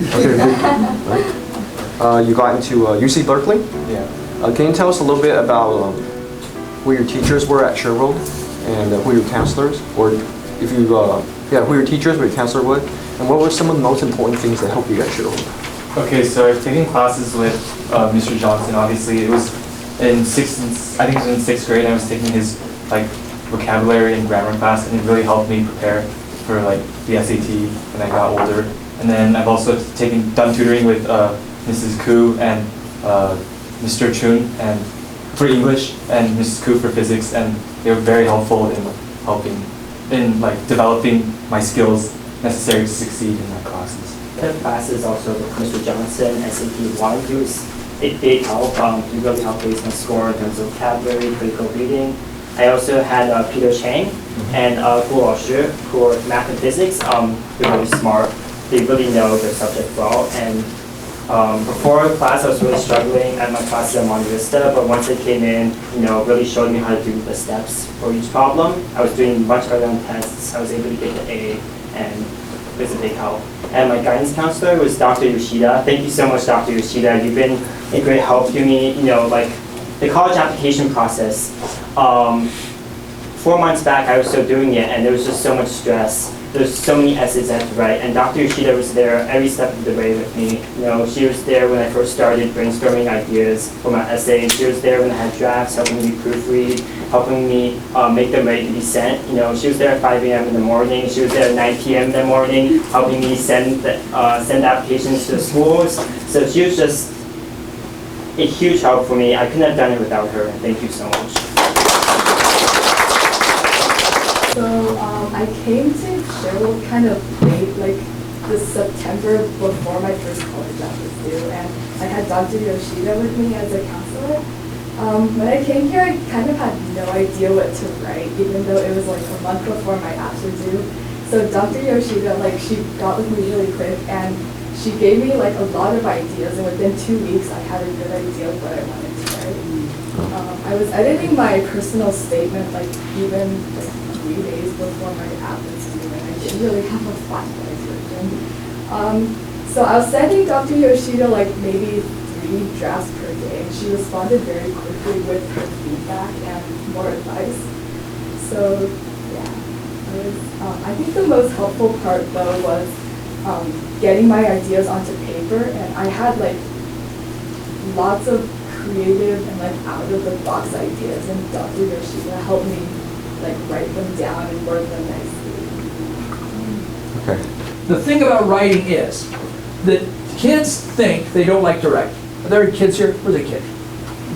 Okay, right. You got into UC Berkeley? Yeah. Can you tell us a little bit about who your teachers were at ShareWorld and who your counselors, or if you, who your teachers, who your counselor were, and what were some of the most important things that helped you at ShareWorld? Okay, so I've taken classes with Mr. Johnson. Obviously, it was in I think it was in 6th grade. I was taking his like vocabulary and grammar class, and it really helped me prepare for like the SAT when I got older. And then I've also done tutoring with Mrs. Koo and Mr. Chun and for English and Mrs. Koo for physics, and they were very helpful in helping in like developing my skills necessary to succeed in my classes. The classes also with Mr. Johnson, SAT 1, he was a big help. He really helped raise my score in terms of vocabulary, critical reading. I also had Peter Chang and Gu Laoshi, who are math and physics. They're really smart. They really know their subject well. And before class, I was really struggling at my classes at Monte Vista, but once I came in, really showed me how to do the steps for each problem. I was doing much better on tests. I was able to get the A, and it was a big help. And my guidance counselor was Dr. Yoshida. Thank you so much, Dr. Yoshida. You've been a great help to me. Like the college application process. 4 months back, I was still doing it, and there was just so much stress. There's so many essays I had to write, and Dr. Yoshida was there every step of the way with me. She was there when I first started brainstorming ideas for my essay. She was there when I had drafts, helping me proofread, helping me make them ready to be sent. She was there at 5 a.m. in the morning. She was there at 9 p.m. in the morning, helping me send the applications to the schools. So she was just a huge help for me. I couldn't have done it without her. Thank you so much. So I came to ShareWorld kind of late, like this September before my first college job was due, and I had Dr. Yoshida with me as a counselor. When I came here, I kind of had no idea what to write, even though it was like a month before my apps were due. So Dr. Yoshida, she got with me really quick, and she gave me like a lot of ideas, and within 2 weeks, I had a good idea of what I wanted to write. I was editing my personal statement, even 3 days before my app was due, and I didn't really have a finalized version. So I was sending Dr. Yoshida maybe 3 drafts per day, and she responded very quickly with her feedback and more advice. So yeah, I think the most helpful part though was getting my ideas onto paper, and I had lots of creative and out of the box ideas, and Dr. Yoshida helped me write them down and word them nicely. Okay. The thing about writing is that kids think they don't like to write. Are there kids here? Where's a kid?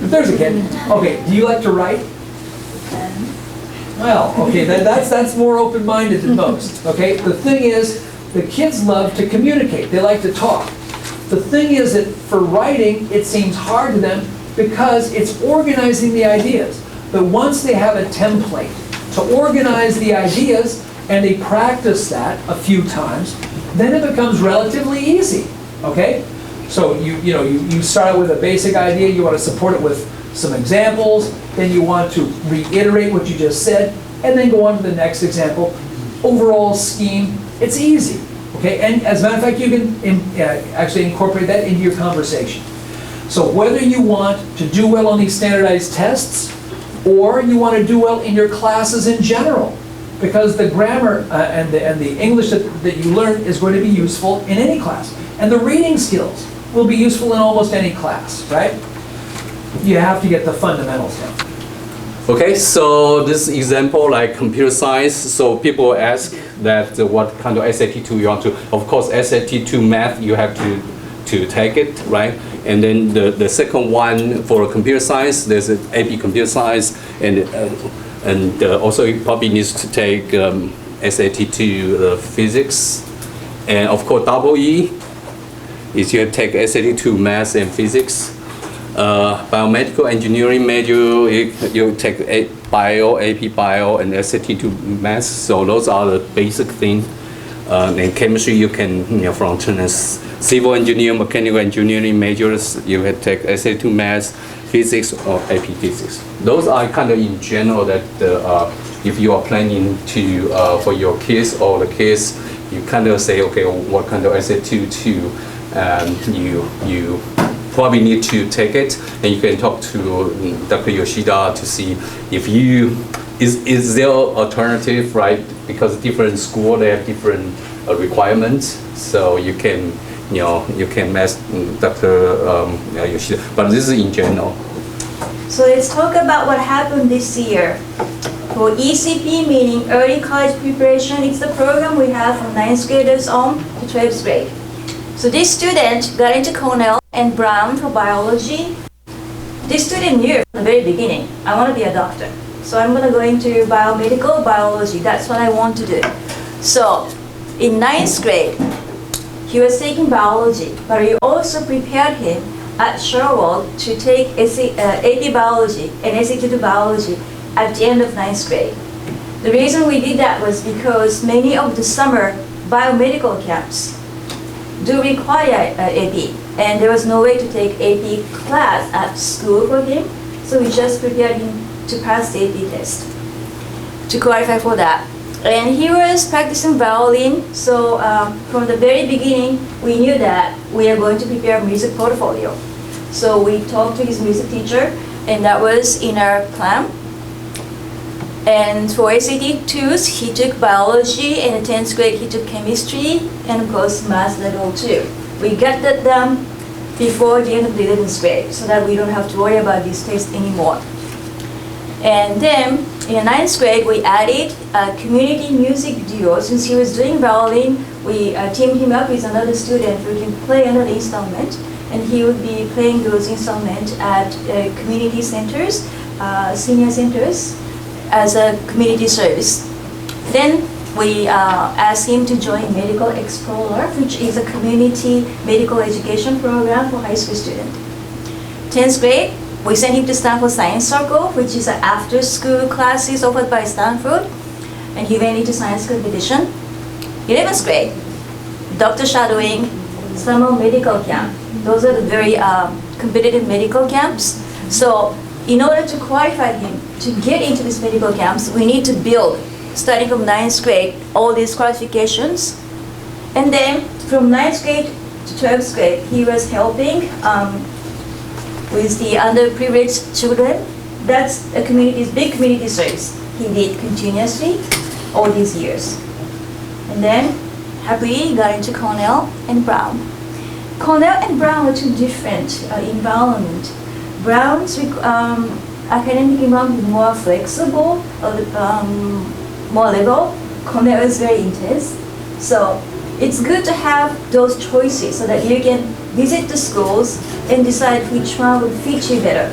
If there's a kid, okay, do you like to write? Well, okay, that's more open-minded than most, okay? The thing is, the kids love to communicate. They like to talk. The thing is that for writing, it seems hard to them because it's organizing the ideas. But once they have a template to organize the ideas, and they practice that a few times, then it becomes relatively easy, okay? So you start out with a basic idea, you want to support it with some examples, then you want to reiterate what you just said, and then go on to the next example. Overall scheme, it's easy, okay? And as a matter of fact, you can actually incorporate that into your conversation. So whether you want to do well on these standardized tests, or you want to do well in your classes in general, because the grammar and the English that you learn is going to be useful in any class. And the reading skills will be useful in almost any class, right? You have to get the fundamentals down. Okay, so this example computer science, so people ask that what kind of SAT2 you want to, of course SAT2 math you have to take it, right? And then the second one for computer science, there's an AP computer science, and also you probably needs to take SAT2 physics, and of course double E is you take SAT2 math and physics. Biomedical engineering major, you take AP bio and SAT2 math. So those are the basic things. And chemistry you can from as civil engineer, mechanical engineering majors, you can take SAT2 math, physics or AP physics. Those are kind of in general that if you are planning to for your kids or the kids you kind of say, okay, what kind of SAT to you probably need to take it, and you can talk to Dr. Yoshida to see if is there alternative, right? Because different school they have different requirements, so you can ask Dr. Yoshida. But this is in general. So let's talk about what happened this year. For ECP, meaning Early College Preparation, it's the program we have from 9th graders on to 12th grade. So this student got into Cornell and Brown for biology. This student knew from the very beginning, I want to be a doctor. So I'm going to go into biomedical biology. That's what I want to do. So in 9th grade, he was taking biology, but we also prepared him at ShareWorld to take AP biology and SAT biology at the end of 9th grade. The reason we did that was because many of the summer biomedical camps do require AP, and there was no way to take AP class at school for him, so we just prepared him to pass the AP test to qualify for that. And he was practicing violin, so from the very beginning we knew that we are going to prepare a music portfolio. So we talked to his music teacher, and that was in our plan. And for SAT 2s, he took biology, and in 10th grade he took chemistry, and of course math level 2. We got that done before the end of the 11th grade, so that we don't have to worry about these tests anymore. And then in 9th grade, we added a community music duo. Since he was doing violin, we teamed him up with another student who can play another instrument, and he would be playing those instruments at community centers, senior centers, as a community service. Then we asked him to join Medical Explorer, which is a community medical education program for high school students. 10th grade, we sent him to Stanford Science Circle, which is an after-school classes offered by Stanford, and he went into science competition. 11th grade, doctor shadowing, summer medical camp. Those are the very competitive medical camps. So in order to qualify him to get into these medical camps, we need to build, starting from 9th grade, all these qualifications. And then from 9th grade to 12th grade, he was helping with the underprivileged children. That's a big community service he did continuously all these years. And then happily got into Cornell and Brown. Cornell and Brown were two different environments. Brown's academic environment is more flexible, more liberal. Cornell is very intense. So it's good to have those choices so that you can visit the schools and decide which one would fit you better.